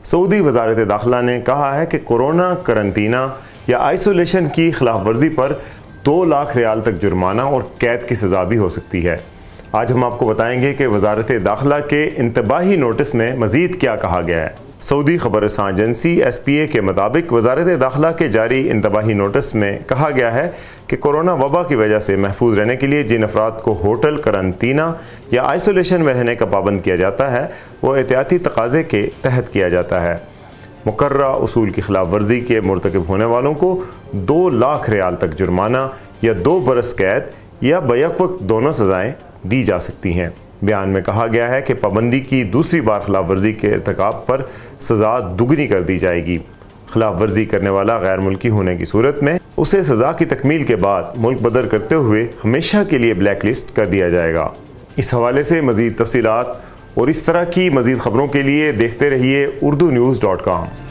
Saudi वजारत दाखिला ने कहा है कि कोरोना करंतना या आइसोलेशन की खिलाफ वर्जी पर 2 लाख रियाल तक जुर्माना और कैद की सज़ा भी हो सकती है। आज हम आपको बताएंगे कि वजारत दाखिला के इंतबाही नोटिस में मज़ीद क्या कहा गया है। सऊदी खबरसां एजेंसी SPA के मुताबिक वजारत दाखिला के जारी इंतबाही नोटिस में कहा गया है कि कोरोना वबा की वजह से महफूज रहने के लिए जिन अफराद को होटल करंतना या आइसोलेशन में रहने का पाबंद किया जाता है वो एहतियाती तकाज़े के तहत किया जाता है। मुकर्रा उसूल की खिलाफ वर्जी के मुर्तकिब होने वालों को 2 लाख रियाल तक जुर्माना या 2 बरस कैद या बैक वक्त दोनों सज़ाएँ दी जा सकती हैं। बयान में कहा गया है कि पाबंदी की दूसरी बार खिलाफ वर्जी के इर्तिकाब पर सज़ा दुगनी कर दी जाएगी। खिलाफ वर्जी करने वाला गैर मुल्की होने की सूरत में उसे सज़ा की तकमील के बाद मुल्क बदर करते हुए हमेशा के लिए ब्लैक लिस्ट कर दिया जाएगा। इस हवाले से मज़ीद तफसीलात और इस तरह की मज़ीद ख़बरों के लिए देखते रहिए urdunews.com।